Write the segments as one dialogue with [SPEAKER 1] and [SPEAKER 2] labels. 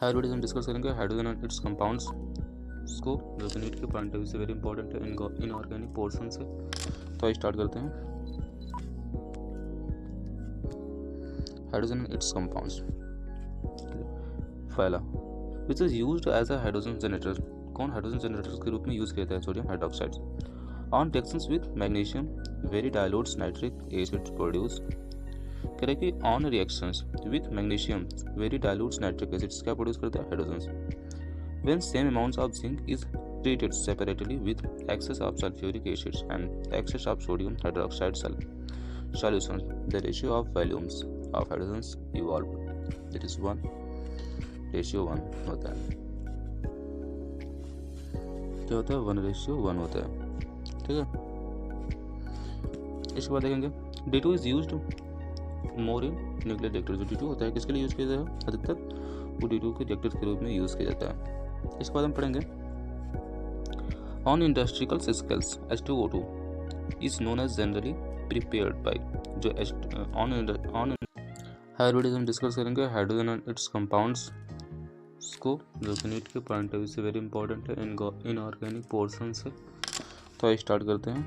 [SPEAKER 1] Hydrogen हम discuss करेंगे hydrogen and its compounds को, जो कि नीट के पॉइंट ऑफ व्यू से वेरी इंपॉर्टेंट है इनऑर्गेनिक पोर्शन से। तो स्टार्ट करते हैं। Hydrogen and its compounds. पहला, which is used as a hydrogen generator. कौन हाइड्रोजन जनरेटर के रूप में यूज किया जाता है? Sodium hydroxide. On reactions with magnesium very dilutes nitric acid produce. कह रहे कि on reactions with magnesium very dilutes nitric acids क्या प्रोड्यूस करता है? Hydrogen. When same amounts of zinc is treated separately with excess of sulfuric acids and excess of sodium hydroxide solution, the ratio of volumes of hydrogens evolved, that is 1:1 होता है। क्या होता है? 1:1 होता है। ठीक है, इसके बाद देखेंगे D2 is used more in nuclear reactor. जो D2 होता है किसके लिए यूज किया जाता है? अधिकतर वो D2 के रिएक्टर के रूप में यूज किया जाता है। इसके बाद हम पढ़ेंगे on industrial scales H2O2 is known as generally prepared by, जो on हाइड्रोजन हम डिस्कस करेंगे हाइड्रोजन एंड इट्स कंपाउंड्स को, जो कि नीट के पॉइंट ऑफ व्यू से वेरी इंपॉर्टेंट है इनऑर्गेनिक पोर्शन से। तो स्टार्ट करते हैं।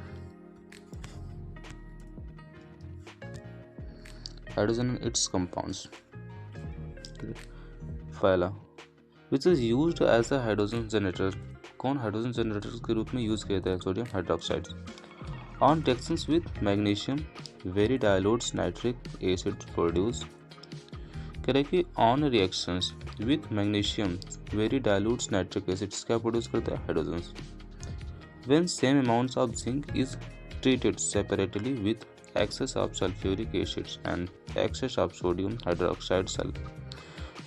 [SPEAKER 1] Hydrogen and its compounds. पहला, which is used as a hydrogen generator. कौन हाइड्रोजन जनरेटर के रूप में यूज किया जाता है? Sodium hydroxide. On reactions with magnesium very dilutes nitric acid produce. कह रहे कि on reactions with magnesium very dilutes nitric acids क्या प्रोड्यूस करता है? Hydrogen. When same amounts of zinc is treated separately with excess of sulfuric acids and excess of sodium hydroxide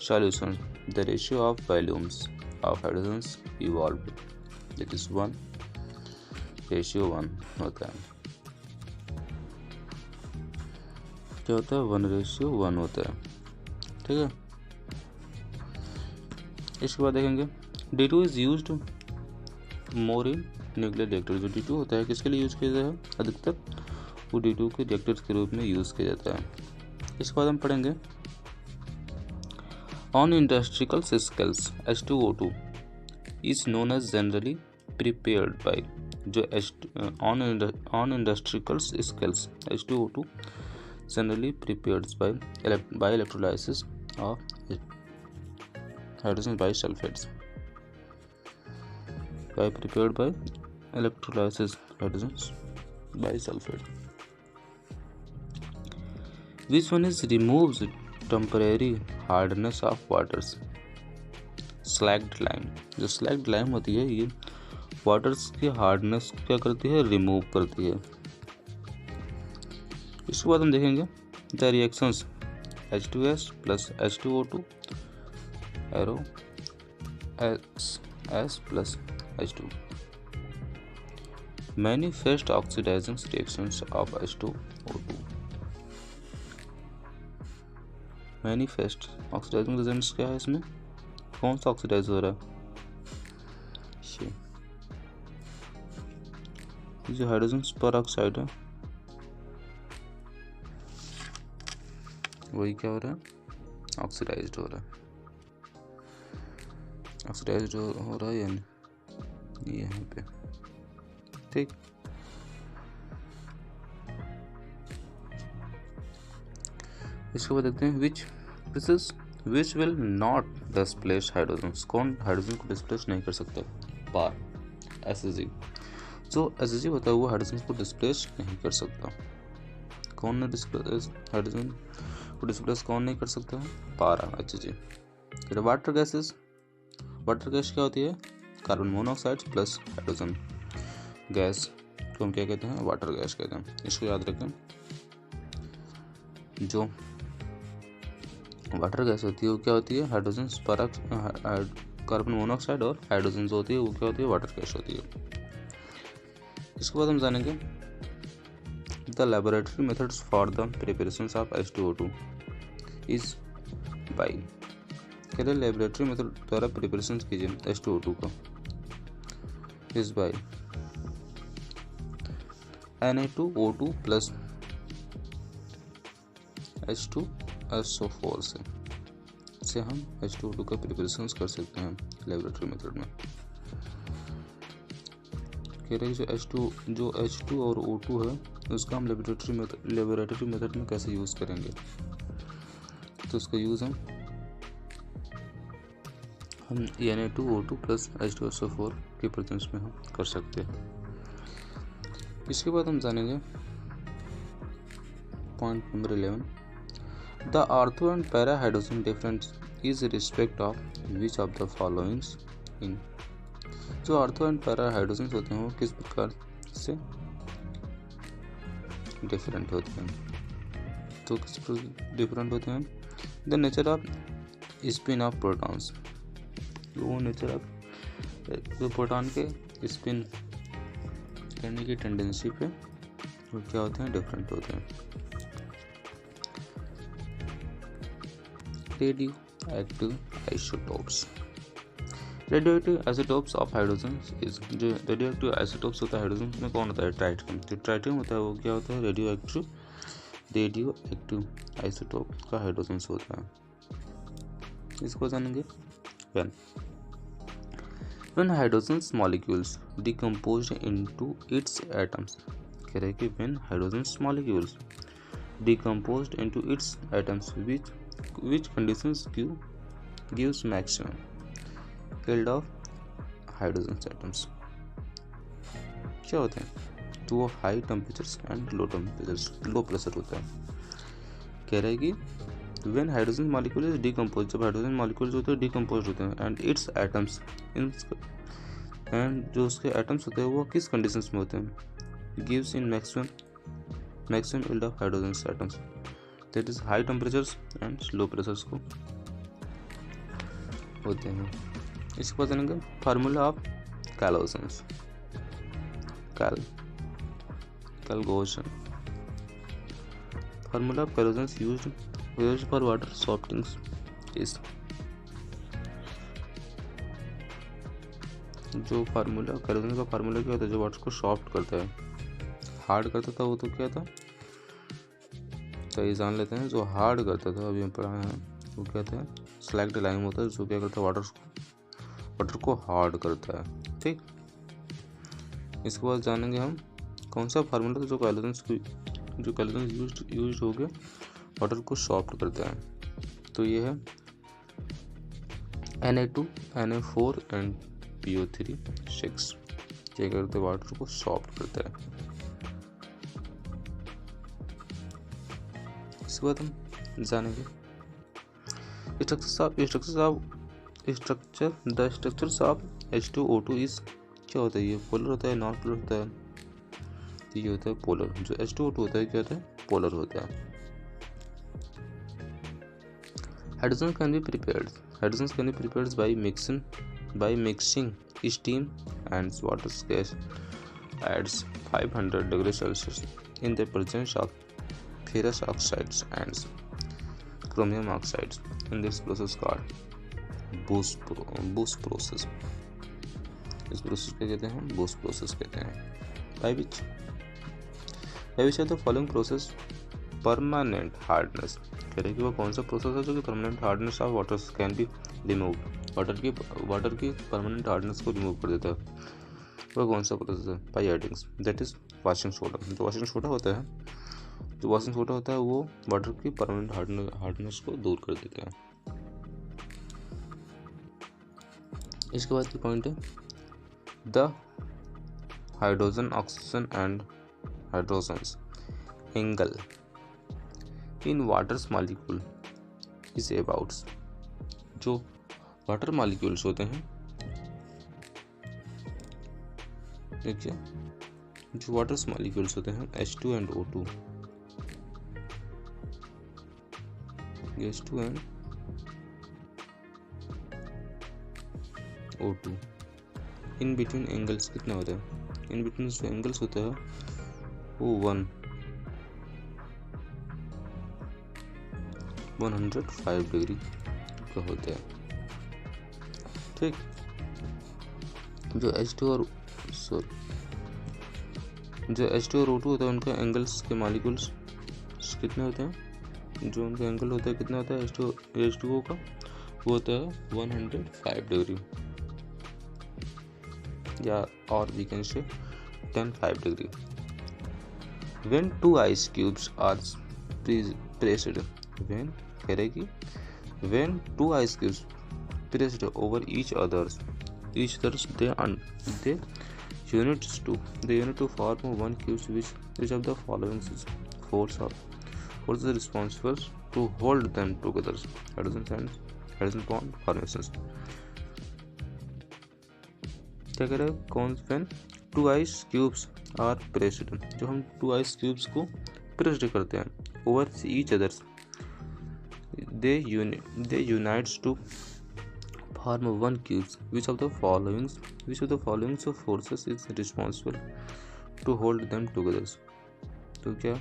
[SPEAKER 1] solution, the ratio of volumes of hydrogens evolved, that is 1:1 होता है। क्या होता है? 1:1 होता है। ठीक है, इसके बाद देखेंगे D2 is used more in nuclear reactor. जो D2 होता है किसके लिए यूज किया जाता है? अधिकतर वो D2 के रिएक्टर्स के रूप में यूज किया जाता है। इसके बाद हम पढ़ेंगे on industrial scales H2O2 is known as generally prepared by, जो on industrial scales H2O2 generally prepared by electrolysis of hydrogen bisulphates, by prepared by electrolysis hydrogen bisulphate. Which one is removes temporary hardness of waters? Slacked lime। जो slacked lime होती है ये waters की hardness क्या करती है? Remove करती है। इसके बाद हम देखेंगे the reactions H2S plus H2O2 arrow S plus H2 manifest oxidizing reactions of H2O2। Manifest oxidising reagents क्या है? इसमें कौन सा ऑक्सीडाइज हो रहा है? ये जो हाइड्रोजन पर ऑक्साइड है वही क्या हो रहा है? ऑक्सीडाइज्ड हो रहा है। ऑक्सीडाइज्ड हो रहा है यानी ये यहाँ पे। ठीक, इसके बाद देखते हैं which will not displace hydrogen. कौन हाइड्रोजन को डिस्प्लेस नहीं कर सकता? पार एसएसजी। जो एसएसजी होता है वो हाइड्रोजन को डिस्प्लेस नहीं कर सकता। कौन ने डिस्प्लेस हाइड्रोजन को डिस्प्लेस कौन नहीं कर सकता? पारा एचजी। फिर वाटर गैसेस। वाटर गैस क्या होती है? Carbon monoxide plus hydrogen gas को हम क्या कहते हैं? वाटर गैस कहते हैं। इसको याद रखें। जो वाटर गैस होती है वो क्या होती है? हाइड्रोजन कार्बन मोनोऑक्साइड और हाइड्रोजन जो होती है वो क्या होती है? वाटर गैस होती है। इसके बाद हम जानेंगे the laboratory methods for the preparation of H2O2 is by. कह रहे लेबोरेटरी मेथड द्वारा प्रिपरेशन कीजिए H2O2 का is by Na2O2 plus H2SO4 से इससे हम H2O2 का प्रिपरेशन कर सकते हैं लेबोरेटरी मेथड में। कह रहे हैं जो H2 और O2 है उसका हम लेबोरेटरी मेथड में कैसे यूज़ करेंगे। तो उसका यूज़ हम Na2O2 प्लस H2SO4 के प्रेजेंस में हम कर सकते हैं। इसके बाद हम जानेंगे point number 11, the ortho and para hydrogen difference is respect of which of the followings in. जो ऑर्थो एंड पैरा हाइड्रोजन होते हैं वो किस प्रकार से डिफरेंट होते हैं। तो किस डिफरेंट होते हैं, the nature off spin off protons, वो नेचर ऑफ जो प्रोटॉन के स्पिन करने की टेंडेंसी पे वो क्या होते हैं, डिफरेंट होते हैं। Radio active isotopes, radioactive isotopes of hydrogen is, जो रेडियोएक्टिव आइसोटोप्स होता है हाइड्रोजन में कौन होता है, ट्राइटियम। जो ट्राइटियम होता है वो क्या होता है, रेडियो एक्टिव आइसोटोप का हाइड्रोजन होता है। इसको जानेंगे। When hydrogen's molecules decomposed into its atoms, कह रहे हैं कि when hydrogen's molecules decomposed into its atoms, which conditions gives maximum yield of hydrogen's atoms। क्या होते हैं, तो वो high temperatures and low pressure होता है। कह रहे हैं कि when hydrogen molecule is decomposed, जब हाइड्रोजन मॉलिक्यूल्स होते हैं डिकम्पोज होते हैं, एंड इट्स एटम्स एंड जो उसके एटम्स होते हैं वो किस कंडीशंस में होते हैं, gives in maximum yield of hydrogen atoms, that is high temperatures and low pressures को होते हैं। इसके बाद जानेंगे फार्मूला ऑफ कैलोजेंस, कैलगोशन, formula of Calgons used for water softenings is, जो फार्मूला कैलोजेंस का फार्मूला क्या होता है, जो वाटर को सॉफ्ट करता है, हार्ड करता था वो तो क्या था, तो ये जान लेते हैं। जो हार्ड करता था अभी हम पढ़ा है वो क्या था, स्लैग्ड लाइम होता है, जो क्या करता है वाटर को हार्ड करता है। ठीक, इसके बाद जानेंगे हम कौन सा फार्मूला था जो कैलोजेंस यूज हो गया वाटर को सॉफ्ट करता है। तो ये है Na2, Na4 एंड PO3 6, क्या करते हैं, वाटर को सॉफ्ट करता है। इसके बाद हम जानेंगे स्ट्रक्चर्स ऑफ H2O2 इज, क्या होता है, ये पोलर होता है, नॉन पोलर होता है, तो ये होता है पोलर। जो H2O2 होता है क्या होता है, पोलर होता है। Hydrogen can be prepared by mixing steam and water gas at 500 degrees Celsius in the presence of ferrous oxides and chromium oxides in this process called Boost process। इस process को कहते हैं बूस्ट प्रोसेस कहते हैं। by which of the following process permanent hardness, कह रहे कि वो कौन सा प्रोसेस है जो कि permanent hardness of water can be remove, water की परमानेंट हार्डनेस को रिमूव कर देता है, वो कौन सा प्रोसेस है, by addings, that is washing soda. जो वॉशिंग सोडा होता है वो वाटर की परमानेंट हार्डनेस को दूर कर देता है। इसके बाद की पॉइंट है the hydrogen oxygen and hydrogens angle in waters molecule is about, जो वाटर मॉलिक्यूल्स होते हैं, देखिए जो वाटर्स मॉलिक्यूल्स होते हैं H2 and O2, H2 and O2, in between angles कितना होता है, इन बिटवीन जो एंगल्स होता है वो 105 डिग्री का होता है। ठीक, जो H2 और O2 होता है उनका एंगल्स के मॉलिक्यूल्स कितने होते हैं, जो उनका एंगल होता है कितना होता है H2O का वो होता है 105 डिग्री, या और we can say 10 degree. When two ice cubes are pressed, when करेगी when two ice cubes pressed over each others they unit to form one cube, which of the following force is responsible to hold them together? Hydrogen bond formations। क्या कह रहे हैं? कौन when two ice cubes are pressed, जो हम two ice cubes को pressed करते हैं over each others, they unites to form one cube, which of the following forces is responsible to hold them together? तो क्या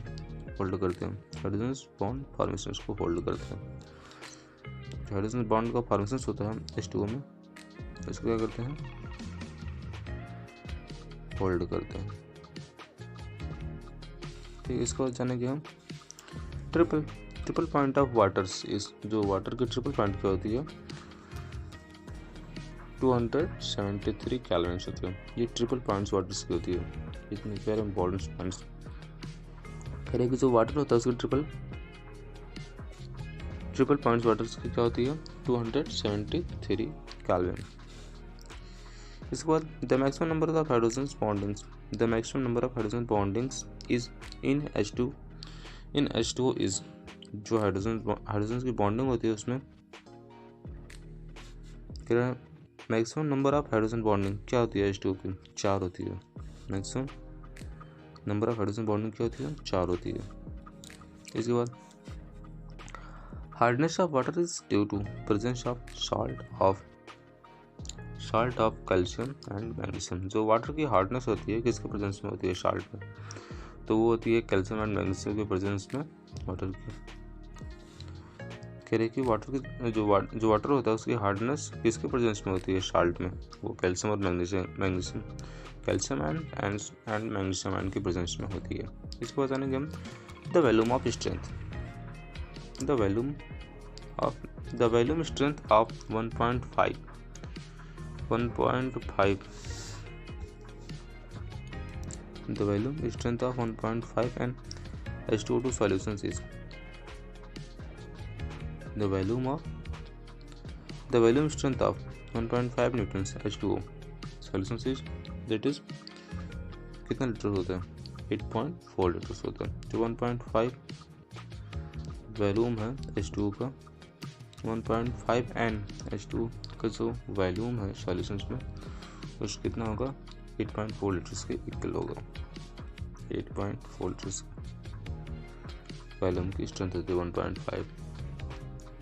[SPEAKER 1] होल्ड करते हैं? Hydrogen bond formation को होल्ड करते हैं। हाइड्रोजन बॉन्ड का फॉर्मेशन होता है H2O में, इसको क्या करते हैं? होल्ड करते हैं। ठीक, इसको जानेंगे हम। Triple point of waters is, जो वाटर की ट्रिपल पॉइंट क्या होती है? 273 कैलोरीज होती है। ये ट्रिपल पॉइंट्स वाटर्स की होती है। इतने वेरी इंपॉर्टेंट पॉइंट्स करेगी। जो वाटर होता है उसकी ट्रिपल पॉइंट्स वाटर्स की क्या होती है? 273 कैलोरी। इसके बाद the maximum number of hydrogen bondings, the maximum number of hydrogen bondings is in H2O is, जो हाइड्रोजन की बॉन्डिंग होती है उसमें maximum number of hydrogen bonding क्या होती है? H2O की 4 होती है। Maximum number of hydrogen bonding क्या होती है? 4 होती है। इसके बाद hardness of water is due to presence of salt of calcium and magnesium. जो वाटर की हार्डनेस होती है किसके प्रेजेंस में होती है? साल्ट में। तो वो होती है कैल्शियम एंड मैग्नीशियम के प्रेजेंस में वाटर की। कह रहे कि वाटर की जो वाटर होता है उसकी हार्डनेस किसके प्रेजेंस में होती है? साल्ट में। वो कैल्शियम और magnesium calcium and magnesium ion की प्रेजेंस में होती है। इसको बताएंगे हम the volume of strength. The volume strength of 1.5 the volume strength of 1.5 and H2O2 solutions is the volume strength of 1.5 newtons H2O solutions is, that is कितना litre होता है? 8.4 लीटर्स होता है। जो 1.5 वॉल्यूम है H2O का, 1.5 एन H2O का जो वॉल्यूम है सॉल्यूशंस में, उस कितना होगा? 8.4 लीटर्स के इक्वल होगा। 8.4 लीटर्स वॉल्यूम की स्ट्रेंथ होती है 1.5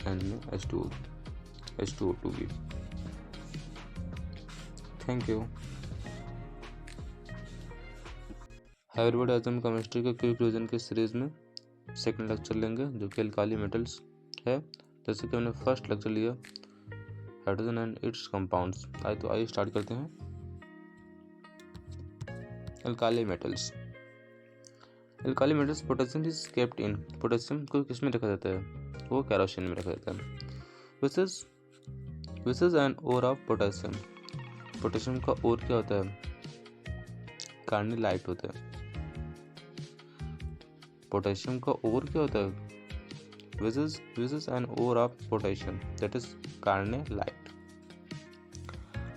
[SPEAKER 1] एन में H2O2 की। Thank you. हाय एवरीबॉडी, आज हम केमिस्ट्री के क्विक रिवीजन के सीरीज में सेकंड लेक्चर लेंगे जो कि अल्काली मेटल्स है। जैसे कि हमने फर्स्ट लेक्चर लिया हाइड्रोजन एंड इट्स कंपाउंड्स। तो आइए स्टार्ट करते हैं। Alkali metals potassium is kept in, potassium को किस में रखा जाता है? वो केरोसिन में रखा जाता है। Which is an ore of potassium, potassium का ओर क्या होता है? कार्निलाइट होता है। पोटेशियम का ओर क्या होता है? Which is an ore of potassium, that is carnallite.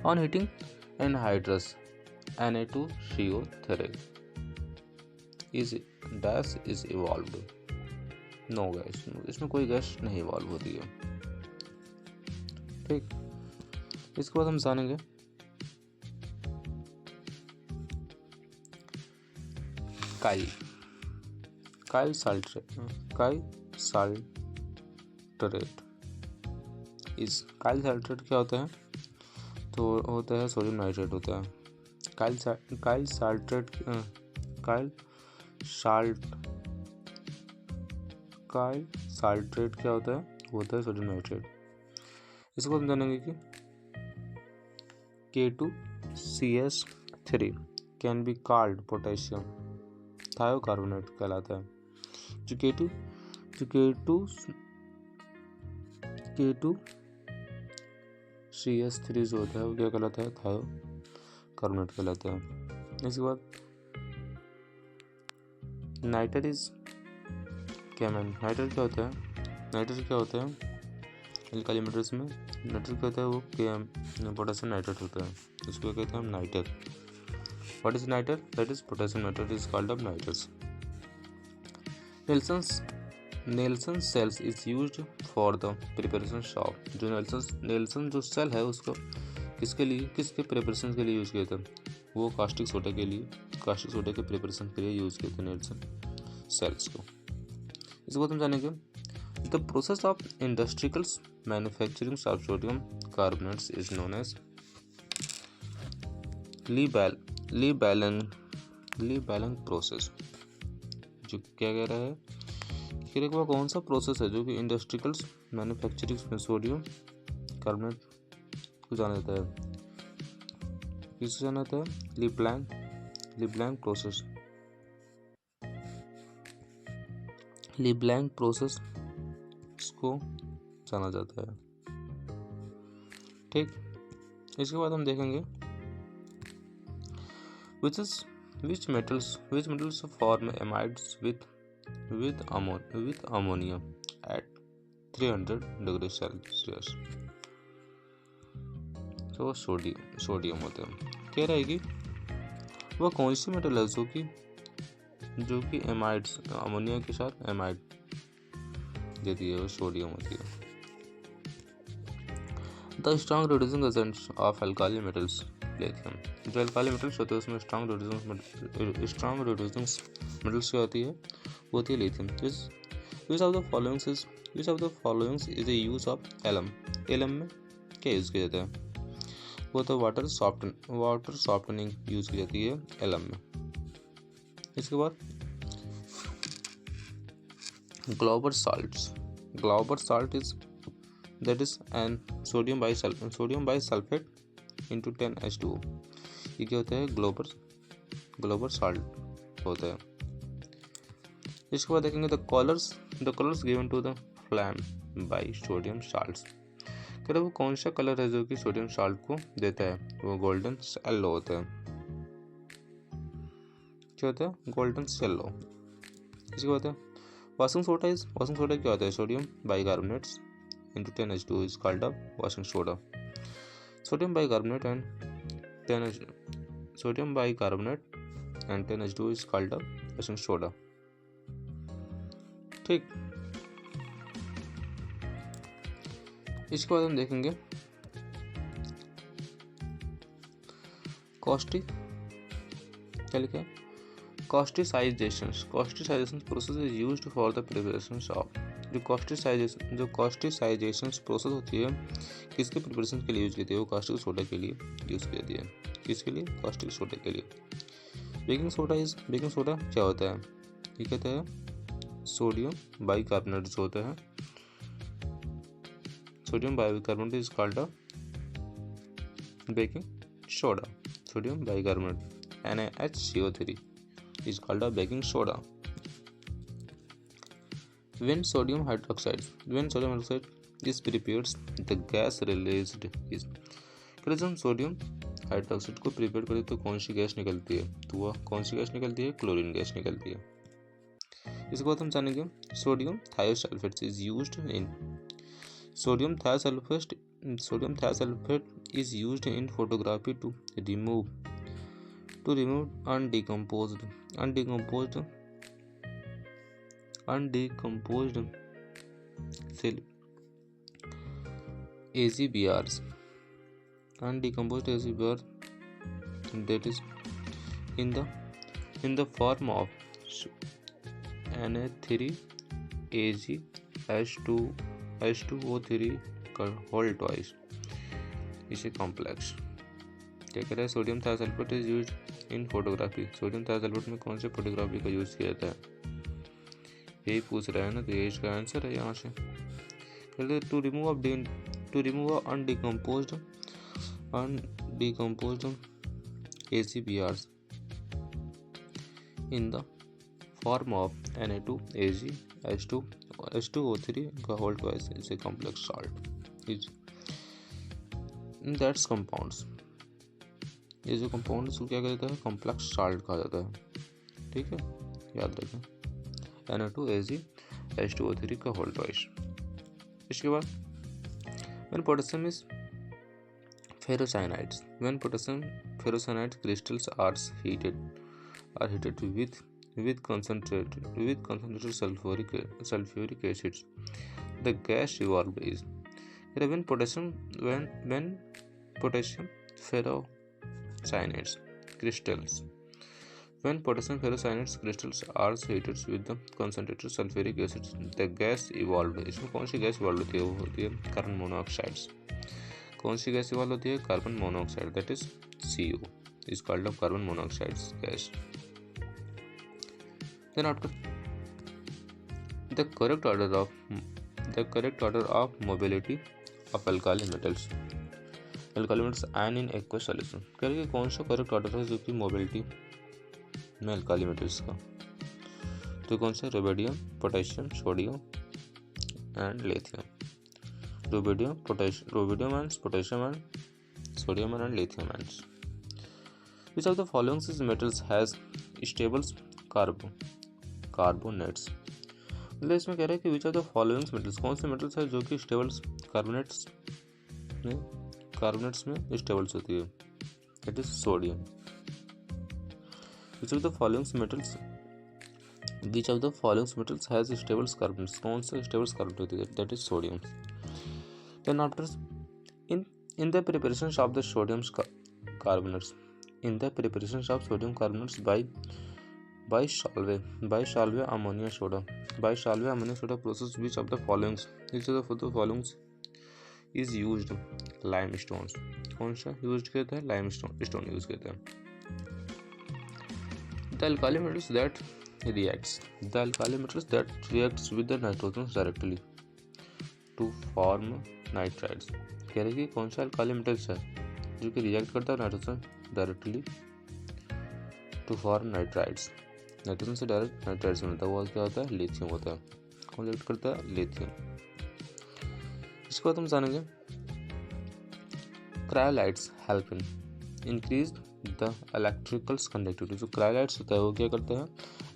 [SPEAKER 1] On heating anhydrous Na2CO3 is evolved. No gas, इसमें कोई गैस नहीं इवॉल्व होती है। ठीक, इसके बाद हम जानेंगे काइल साल्ट्रेट क्या होता है? तो होता है सोडियम नाइट्रेट होता है। काइल साल्ट्रेट क्या होता है? होता है सोडियम नाइट्रेट। इसको हम जानेंगे कि K2CS3 can be called potassium thiocarbonate कहलाता है। जो K2 CH3 जो होता है वो क्या कहलाता है, थायो कार्बोनेट कहलाता है। इसके बाद नाइटर इज कैमन। नाइटर क्या होता है, नाइटर क्या होता है एल्काली मेटल्स में, नाइटर क्या होता है वो पोटेशियम नाइट्रेट होता है, इसको कहते हैं हम nitre. What is nitre, that is potassium nitrate is called of nitres. Nelson cells is used for the preparation of, जो नेल्सन जो सेल है उसको किसके लिए, किसके प्रिपरेशन के लिए यूज किया था, वो कास्टिक सोडा के लिए, कास्टिक सोडा के प्रिपरेशन के लिए यूज किए थे नेल्सन सेल्स को। इसके बाद हम जानेंगे the process of industrial manufacturing of sodium carbonates is known as Leblanc process. जो क्या कह रहा है कि वह कौन सा प्रोसेस है जो कि इंडस्ट्रियल मैन्युफैक्चरिंग में सोडियम कार्बोनेट को जाना जाता है, किसको जाना जाता है, ली-ब्लैंक प्रोसेस। ली-ब्लैंक प्रोसेस को जाना जाता है। ठीक, इसके बाद हम देखेंगे which metals form amides with ammonia at 300 degrees Celsius। तो सोडियम होता है। कह रहा है कि वह कौन सी मेटल है जो कि एमाइड्स अमोनिया के साथ एमाइड देती है, वो सोडियम होती है। The strong reducing agents of alkali metals lithium. जो अल्काली मेटल्स होते हैं उसमें स्ट्रॉन्ग रिड्यूसिंग मेटल्स क्या होती है, वो होती है lithium. Which of the followings is a use of alum. Alum में क्या यूज किया जाता है, वो तो वाटर सॉफ्टनिंग यूज की जाती है एलम में। इसके बाद Glauber salt is that is an sodium bisulphate into 10H2O। ये क्या होता है, ग्लोबर साल्ट होता है। इसके बाद देखेंगे the colours given to the flame by sodium salts. कह रहे वो कौन सा कलर है जो कि सोडियम साल्ट को देता है, वो गोल्डन येलो होता है। क्या होता है, गोल्डन येलो। इसके बाद है वॉशिंग सोडा क्या होता है, sodium bicarbonates into 10H2O is called up washing soda। Sodium bicarbonate and 10H2O is called up washing soda। ठीक, इसके बाद हम देखेंगे क्या लिखा है, causticisation process is used for the preparation of. जो कॉस्टिसाइजेशन प्रोसेस होती है किसके प्रिपरेशन के लिए यूज की है, वो कास्टिक सोडा के लिए यूज की जाती है। किसके लिए, कास्टिक सोडा के लिए। बेकिंग सोडा क्या होता है, ये कहता है सोडियम बाइकार्बोनेट जो होता है, sodium bicarbonate is called a baking soda. Sodium bicarbonate NaHCO3 is called a baking soda। When sodium hydroxide is prepared, the gas released is। जब हम सोडियम हाइड्रोक्साइड को प्रिपेयर करें तो कौन सी गैस निकलती है, तो वह कौन सी गैस निकलती है, क्लोरीन गैस निकलती है। इसके बाद हम जानेंगे sodium thiosulphate is used in. Sodium thiosulphate is used in photography to remove undecomposed cell AGBRs that is in the form of Na3AgH2O3 whole twice is a complex। क्या कह रहा है, sodium thiosulphate is used in photography. Sodium thiosulphate में कौन से photography का use किया जाता है, यही पूछ रहा है ना, तो ये इसका आंसर है यहाँ से। कहते हैं to remove undecomposed ACBRs in the form of Na2AgH2O3 का whole twice is a complex salt। That's compounds. ये जो कंपाउंड इसको क्या कहता है, कॉम्प्लेक्स साल्ट कहा जाता है। ठीक है, याद रखें, Na2Ag H2O3 का होल ट्वाइस। इसके बाद when potassium is ferrocyanide, when potassium ferrocyanide crystals are heated with concentrated sulfuric acids, the gas evolved is when potassium ferrocyanides crystals when potassium ferrocyanides crystals are heated with the concentrated sulfuric acids, the gas evolved। इसमें कौन सी gas evolve होती है, वो होती है carbon monoxides. कौन सी gas evolve होती है, carbon monoxide, that is CO is called of carbon monoxide gas। Then after the correct order of mobility of alkali metals and in aqueous solution। कह रहे कौन सा करेक्ट ऑर्डर है जो कि मोबिलिटी में अल्काली मेटल्स का, तो कौन सा, rubidium, potassium, sodium and lithium. Rubidium and potassium and sodium and lithium and which of the following metals has stable carbonates। मतलब इसमें कह रहा है कि which of the following metals, कौन से मेटल्स है जो कि स्टेबल कार्बोनेट्स में स्टेबल्स होती है, that is sodium. which of the following metals has stable carbonates, कौन से स्टेबल कार्बोनेट होती है, that is sodium. then after in the preparation of the sodium carbonates by Solvay ammonia soda process, which of the following is used, limestones। कौन सा use करता है, limestone use करता है। the alkali metals that reacts with the nitrogens directly to form nitrides। कह रहे कि कौन सा अल्काली मेटल्स है जो कि रिएक्ट करता है nitrogen directly to form nitrides. Nitrogen से डायरेक्ट नाइट्राइड्स बनता है, वो क्या होता है, लिथियम होता है। कौन रिएक्ट करता है, लिथियम। इसके बाद हम जानेंगे cryolites help in increase the electrical conductivity. जो क्रायोलाइट्स होता है वो क्या करता है,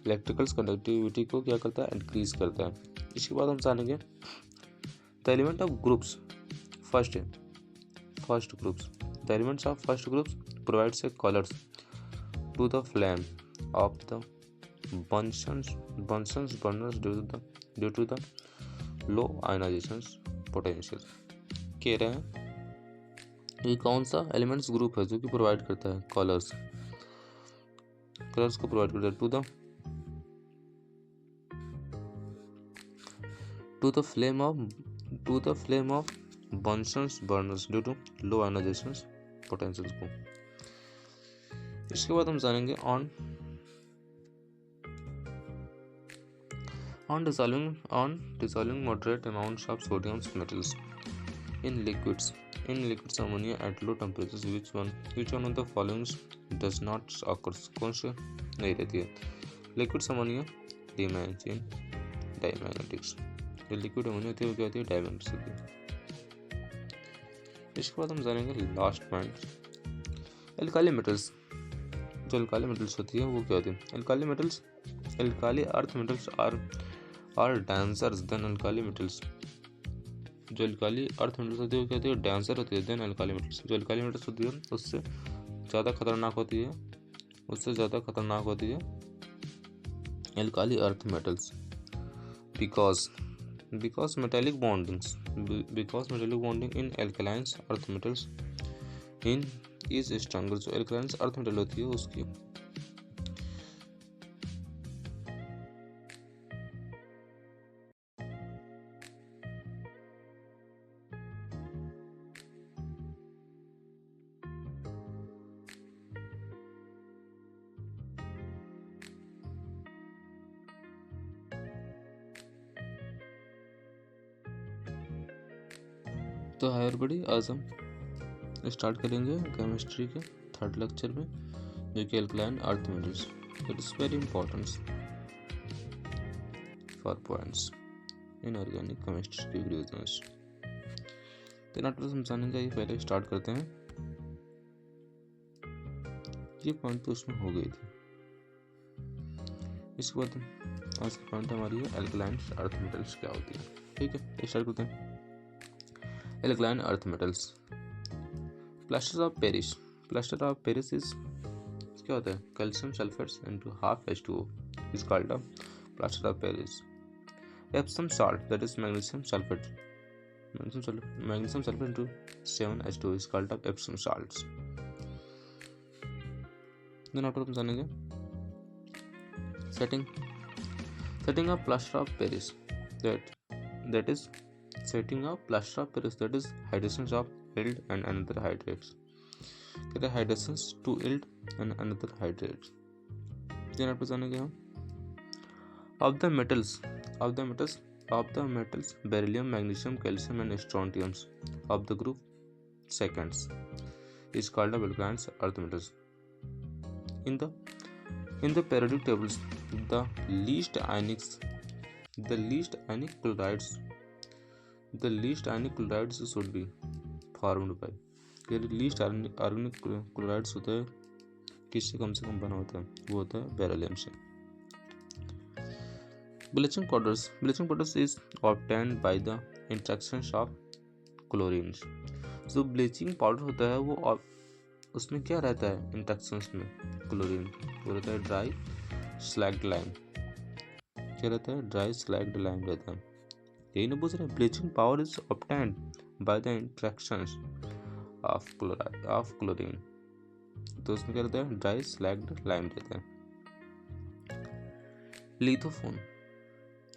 [SPEAKER 1] इलेक्ट्रिकल कंडक्टिविटी को क्या करता है, इंक्रीज करता है। इसके बाद हम जानेंगे the element of groups first groups. The elements of first groups provides a colours to the flame of the Bunsen burners due to the low ionization potential। कह रहे हैं ये कौन सा एलिमेंट्स ग्रुप है जो कि प्रोवाइड करता है कलर्स को प्रोवाइड करता है to the flame of Bunsen burners due to low ionization potential को। इसके बाद हम जानेंगे on dissolving moderate amounts of sodium metals in liquids ammonia at low temperatures, which one of the following does not occur। कौन से नहीं रहती है, लिक्विड अमोनिया डिमैग्नेटिक डायमैग्नेटिक्स। जो लिक्विड अमोनिया होती है वो क्या होती है, डायमैग्नेटिक्स होती है। इसके बाद हम जानेंगे लास्ट पॉइंट एल्काली मेटल्स। जो एल्काली मेटल्स होती है वो क्या होती है, alkali earth metals are denser than alkali metals. जो एल्काली अर्थ मेटल्स होती है वो क्या होती है, डेंसर होती है देन अल्काली मेटल्स। जो एल्काली मेटल्स होती है उससे ज़्यादा खतरनाक होती है alkali earth metals, because metallic bonding in alkaline earth metals is stronger। जो एल्कालाइन अर्थ मेटल होती है उसकी तो हाय एवरीबॉडी, आज हम स्टार्ट करेंगे केमिस्ट्री के थर्ड लेक्चर में जो कि alkaline earth metals. It is very important for points in organic chemistry revisions. Then after हम जानेंगे, ये पहले स्टार्ट करते हैं। ये पॉइंट तो उसमें हो गई थी। इसके बाद आज की पॉइंट हमारी है एल्कलाइन अर्थ मेटल्स क्या होती है। ठीक है, स्टार्ट करते हैं। Alkaline earth metals, plaster of Paris. Plaster of Paris is क्या होता है, calcium sulphates into half H2O is called a plaster of Paris. Epsom salt that is magnesium sulphate, magnesium sulfate into 7H2 is called up Epsom salts. Then after हम जानेंगे setting up plaster of Paris, that is setting up plaster of Paris, that is hydrations of yield and another hydrates. कहते हैं hydrations to yield and another hydrates. Then after जानेंगे हम of the metals beryllium, magnesium, calcium and strontiums of the group seconds is called alkaline earth metals. In the periodic tables, the least ionic chlorides should be formed by, least organic chlorides होता है किससे कम से कम बना होता है, वो होता है बेरिलियम से। Bleaching powders is obtained by the interactions of chlorines. जो ब्लीचिंग पाउडर होता है वो उसमें क्या रहता है इंट्रैक्शंस में क्लोरीन, वो रहता है ड्राई स्लैग्ड लाइम। क्या रहता है, ड्राई स्लैग्ड लाइम रहता है। यही ना पूछ रहे, bleaching powder is obtained by the interactions of chlorine, तो उसमें क्या रहता है, ड्राई स्लैग्ड लाइम रहता है।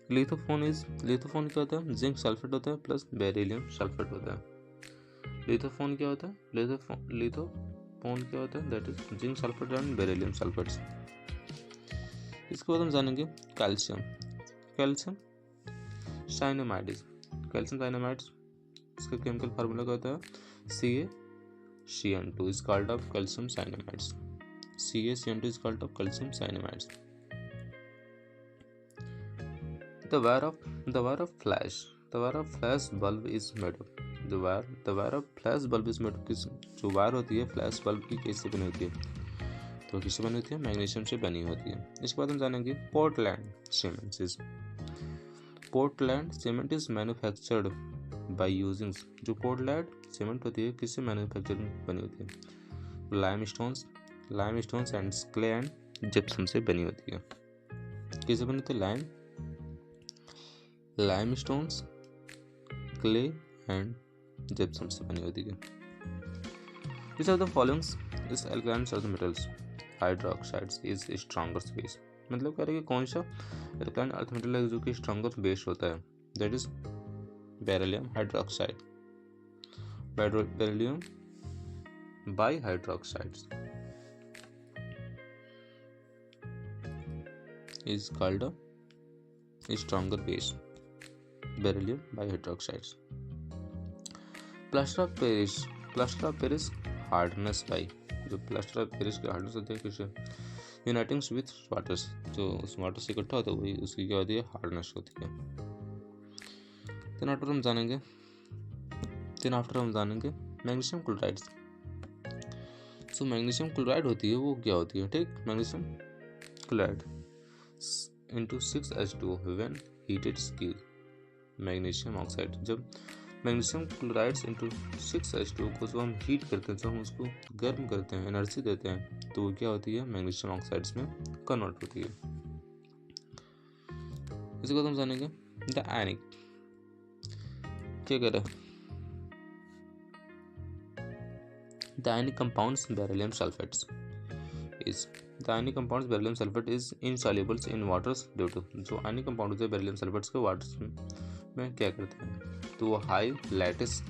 [SPEAKER 1] लिथोफोन क्या होता है, जिंक सल्फेट होता है प्लस बेरिलियम सल्फेट होता है। लिथोफोन क्या होता है, that is zinc sulphate and beryllium sulphates. इसके बाद हम जानेंगे कैल्शियम साइनामाइड्स। इसका केमिकल फार्मूला क्या होता है, CaCN2 is called of calcium cyanamides. CaCN2 is called of calcium cyanamides. The wire of flash bulb is made of, the wire of flash bulb is made of किस, जो wire होती है flash bulb की किससे बनी होती है, तो किससे बनी होती है, मैग्नीशियम से बनी होती है। इसके बाद हम जानेंगे Portland cement is manufactured by using, जो पोर्टलैंड सीमेंट होती है किससे मैन्युफैक्चरिंग बनी होती है, limestones and clay and gypsum से बनी होती है। किससे बनी होती है, लाइमस्टोन्स, क्ले एंड जिप्सम से बनी होती है। Which of the following is alkaline earth metals? Hydroxides is stronger base, मतलब कह रहे हैं कि कौन सा एल्कालाइन अर्थ मेटल है जो कि स्ट्रॉन्गर बेस होता है, that is beryllium hydroxide, beryllium by hydroxides is called a stronger base, beryllium bihydroxides. Plaster of Paris hardness by, जो प्लास्टर ऑफ पेरिस की हार्डनेस होती है किसे, यूनाइटिंग विथ वाटर्स, जो उस वाटर से इकट्ठा होता है वही उसकी क्या होती है, हार्डनेस होती है। देन आफ्टर हम जानेंगे मैग्नीशियम क्लोराइड्स। सो मैग्नीशियम क्लोराइड होती है वो क्या होती है, ठीक, magnesium chloride into 6H2O when heated gives magnesium oxide. जब मैग्नीशियम क्लोराइड्स इंटू 6H2O को जब हम हीट करते हैं, जब हम उसको गर्म करते हैं, एनर्जी देते हैं, तो वो क्या होती है, मैग्नीशियम ऑक्साइड्स में कन्वर्ट होती है। इसके बाद हम जानेंगे द आयनिक, क्या कह रहा है, the ionic compounds beryllium sulphates is, The ionic compounds beryllium sulfate is insoluble in waters due to, जो आयनिक कंपाउंड होते हैं बेरिलियम सल्फेट्स के वाटर्स में क्या करते हैं, तो वो high lattice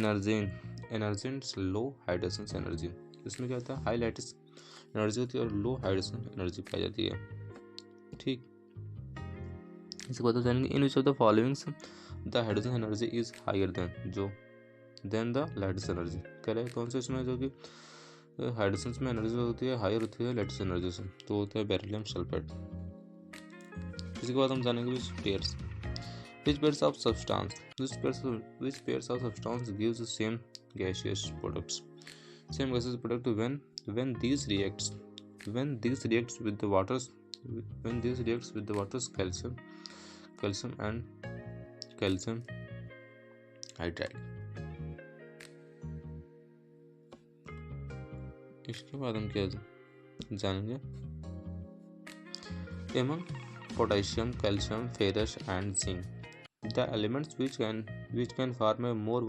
[SPEAKER 1] energy low hydration energy, इसमें क्या होता है, हाई लैटिस एनर्जी होती है और लो हाइड्रेशन एनर्जी पाई जाती है, ठीक। इसके बाद जानेंगे in which of the followings the hydrogen energy is higher than the lattice energy, कह रहे हैं कौन से इसमें जो कि हाइड्रोजन में एनर्जी होती है हायर होती है लैटिस एनर्जी से, तो होता है बेरिलियम सल्फेट। इसके बाद हम जानेंगे pairs. Which pairs of substance? Which pairs of substance gives the same gaseous products? Same gaseous product when these reacts with the waters calcium and calcium hydride. इसके बाद हम क्या जानेंगे? Among potassium, calcium, ferrous and zinc, the elements which can form a more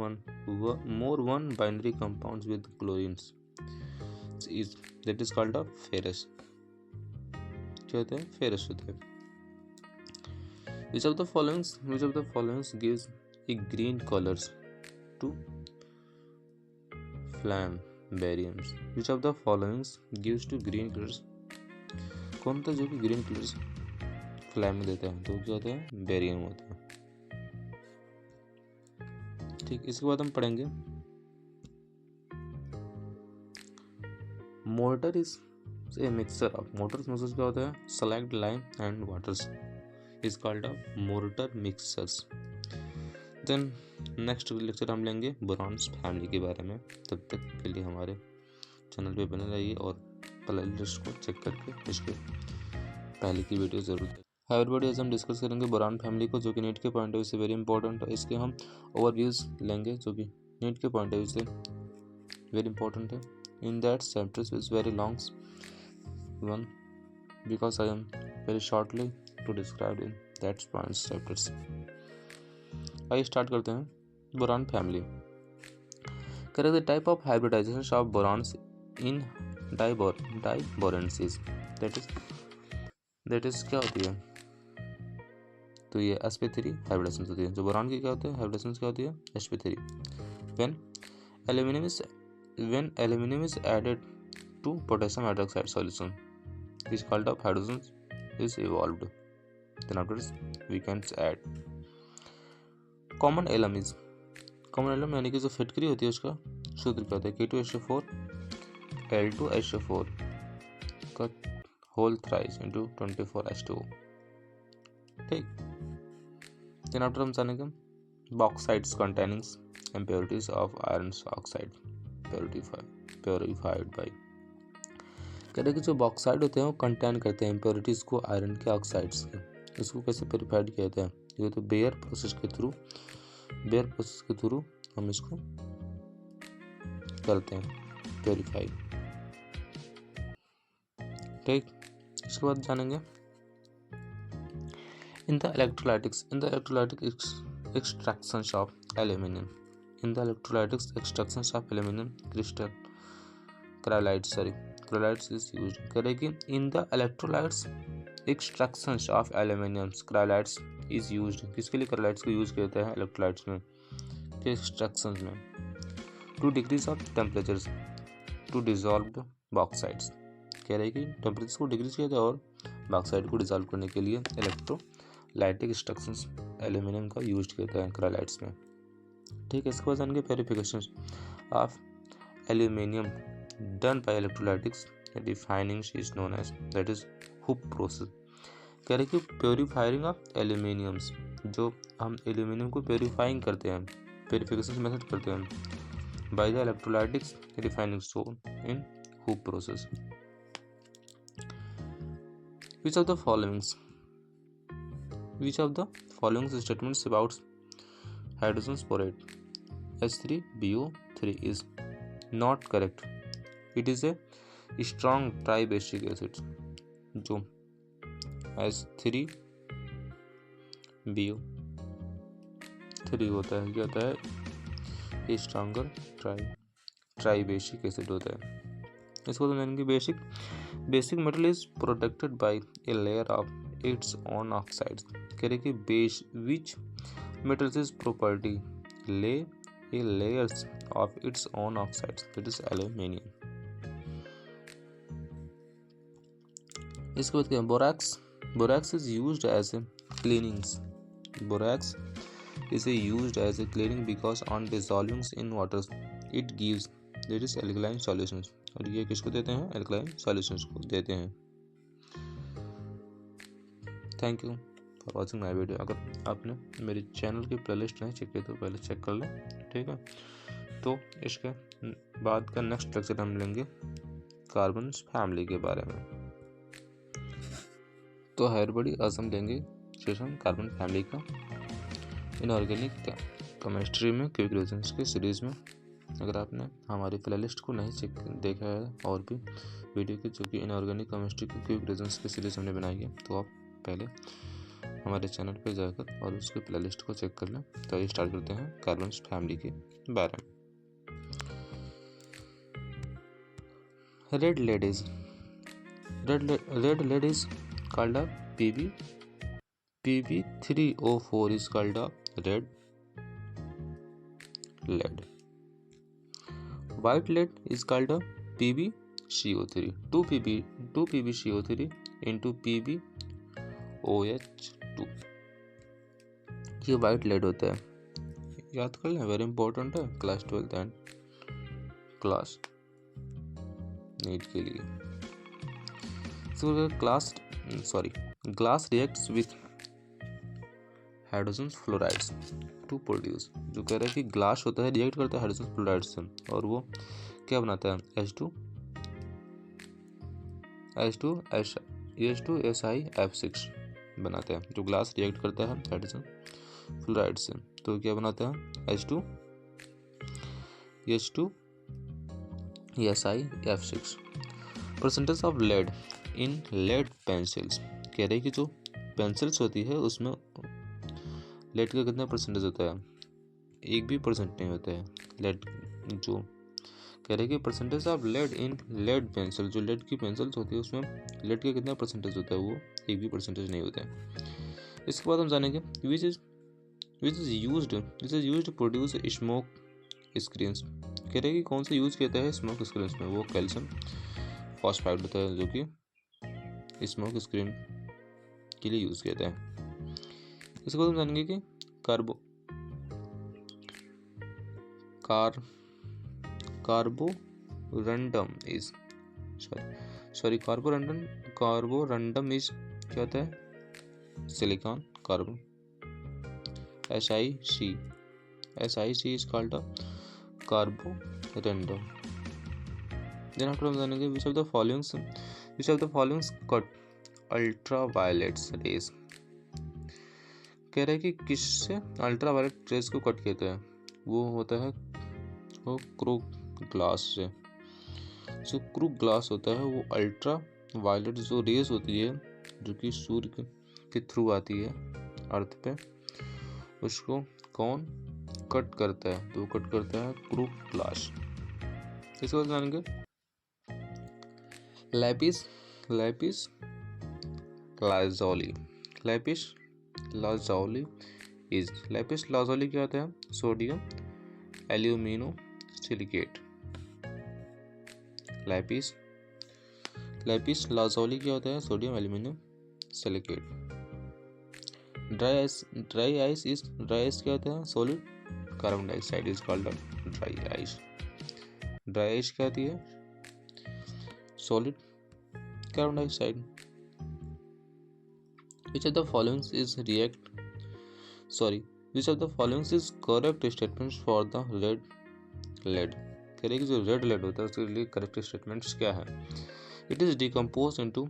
[SPEAKER 1] one binary compounds with chlorines that is called a ferrous. क्या होता है? ferrous होता है. Which of the following gives a green colors to flame bariums? Which of the following gives to green colors? कौन था जो कि green colours flame में देता है? तो क्या होता है? बेरियम होता है. ठीक, इसके बाद हम पढ़ेंगे mortar is a mixture of mixture क्या होता है? Slaked lime and waters is called a mortar mixtures. Then next lecture हम लेंगे बोरॉन्स फैमिली के बारे में. तब तक के लिए हमारे चैनल पे बने रहिए और प्ले लिस्ट को चेक करके इसके पहले की वीडियो जरूर देखें. हाय एवरीबॉडी, आज हम डिस्कस करेंगे बोरॉन फैमिली को, जो कि नीट के पॉइंट ऑफ व्यू से वेरी इंपॉर्टेंट है. इसके हम ओवरव्यूज लेंगे जो कि नीट के पॉइंट ऑफ व्यू से वेरी इंपॉर्टेंट है. In that chapters is very long one because I am very shortly to describe in that points chapters. आइए स्टार्ट करते हैं. Boron family. Correct the type of hybridisation of borons in diboranes. That is क्या होती है? तो ये sp3 hybridisation होती है. जो बोरॉन की क्या होती है? हाइब्रिडेशन क्या होती है? sp3. When aluminum is added to potassium hydroxide solution, this called of hydrogen is evolved. Then afterwards we can add common alum यानी कि जो फिटकरी होती है उसका सूत्र क्या होता है? K2SO4 L2SO4 का होल थ्राइस इंटू 24H2O. ठीक. देन आफ्टर हम जानेंगे bauxites containing impurities of iron oxide purified by. कह रहे कि जो बॉक्साइड होते हैं वो कंटेन करते हैं इम्प्योरिटीज को आयरन के ऑक्साइड्स के. इसको कैसे प्योरीफाइड किया जाता है? ये तो बेयर प्रोसेस के थ्रू हम इसको करते हैं प्योरीफाई. ठीक. इसके बाद जानेंगे in the electrolytic extractions of aluminium. Crystal cryolites is used. करेगी in the electrolytes extractions of aluminium cryolites is used. किसके लिए क्रायोलाइट्स को यूज किया जाता है इलेक्ट्रोलाइट्स में के एक्सट्रैक्शंस में? To decrease of temperature to dissolve bauxites. कह रहे हैं कि टेम्परेचर को डिक्रीज किया जाए और बॉक्साइड को डिजॉल्व करने के लिए इलेक्ट्रोलाइटिक एक्सट्रैक्शंस एल्यूमिनियम का यूज किया जाता है क्रायोलाइट्स में. ठीक है. इसके बाद जानेंगे purification of aluminium done by electrolytics refining is known as that is Hoopes process. कह रहे कि प्योरीफायरिंग ऑफ एल्यूमिनियम्स, जो हम एल्यूमिनियम को प्योरीफाइंग करते हैं, प्योरीफिकेशन मेथड करते हैं by the electrolytics refining stone in Hoopes process. Which of the following statements about hydrogen sporate H3BO3 is not correct? It is a strong tribasic acid. जो H3BO3 होता है, क्या होता है? स्ट्रॉन्गर ट्राइबेसिक एसिड होता है. इसको तो जानेंगे basic metal is protected by a layer of its own oxides. कह रहे कि which metals is property lay a layers of its own oxides that is aluminium. इसके बाद क्या? Borax is used as a cleaning because on dissolving in water it gives that is alkaline solutions. और ये किसको देते हैं? Alkaline solutions को देते हैं. Thank you for watching my video. अगर आपने मेरी चैनल की प्लेलिस्ट नहीं चेक की तो पहले चेक कर लें, ठीक है। तो इसके बाद का नेक्स्ट लेक्चर हम लेंगे कार्बन फैमिली के बारे में। तो है बड़ी आज हम लेंगे सेशन कार्बन फैमिली का इनऑर्गेनिक केमिस्ट्री में क्विक रिएक्शंस के सीरीज़ में। अगर आपने हमारी प्लेलिस्ट को नहीं चेक देखा है और भी वीडियो की जो कि इनऑर्गेनिक केमिस्ट्री की क्विक रिएक्शंस की सीरीज़ हमने बनाई है, तो आप पहले हमारे चैनल पर जाकर और उसकी प्लेलिस्ट को चेक कर लें। तो ये स्टार्ट करते हैं कार्बन फैमिली के बारे में। Red ladies called a Pb3O4 is called a red lead. White lead is called a PbCO3. 2 PbCO3 into PbOH2 ये वाइट लेड होता है, याद कर लें, वेरी इंपॉर्टेंट है class 12th and class NEET के लिए। Glass reacts with hydrogen fluorides to produce, जो कह रहा है कि ग्लास होता है रिएक्ट करता है हाइड्रोजन फ्लोराइड से और वो क्या बनाता है H2SiF6 बनाता है। जो ग्लास रिएक्ट करता है हाइड्रोजन फ्लोराइड से तो क्या बनाता है H2SiF6। Percentage of lead in lead pencils, कह रहे कि जो पेंसिल्स होती है उसमें लेड का कितना परसेंटेज होता है, 1 भी परसेंट नहीं होता है लेड। जो कह रहे कि percentage of lead in lead pencil, जो लेड की पेंसिल्स होती है उसमें लेड का कितना परसेंटेज होता है, वो 1 भी परसेंटेज नहीं होता है। इसके बाद हम जानेंगे which is used to produce smoke screens. कह रहे कि कौन सा यूज किया है स्मोक स्क्रीन्स में, वो कैल्शियम फॉस्फाइड होता है जो कि स्मोक स्क्रीन के लिए यूज किया जाता है। इसके बाद हम जानेंगे कि कार्बोरंडम इज क्या होता है, silicon carbon. SiC is called a carborundum. Then after हम जानेंगे which of the followings cut ultraviolet rays. कह रहे हैं कि किससे अल्ट्रावायलेट रेज को कट कहते हैं, वो होता है वो क्रूग ग्लास से। जो क्रूग ग्लास होता है वो अल्ट्रा वायलेट जो रेज होती है जो कि सूर्य के थ्रू आती है अर्थ पे, उसको कौन कट करता है, तो कट करता है क्रूग ग्लास। इसके बाद जानेंगे लैपिस लाजोली क्या होता है, सोडियम एल्यूमिनो सिलिकेट। लैपिस लाजोली क्या होता है, sodium aluminium silicate. Dry ice क्या होता है, solid carbon dioxide is called dry ice. Dry ice क्या होती है, solid carbon dioxide. Which of the following is correct statements for the red lead? कह रहे कि जो रेड लेड होता है उसके लिए करेक्ट स्टेटमेंट्स क्या है। It is decompose into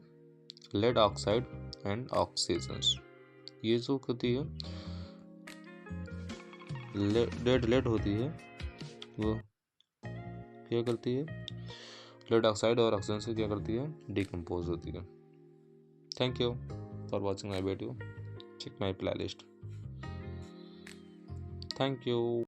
[SPEAKER 1] lead oxide and oxygen. ये जो होती है रेड लेड होती है वो क्या करती है, लेड ऑक्साइड और ऑक्सीजन से क्या करती है, डिकम्पोज होती है। Thank you for watching my video. Check my playlist. Thank you.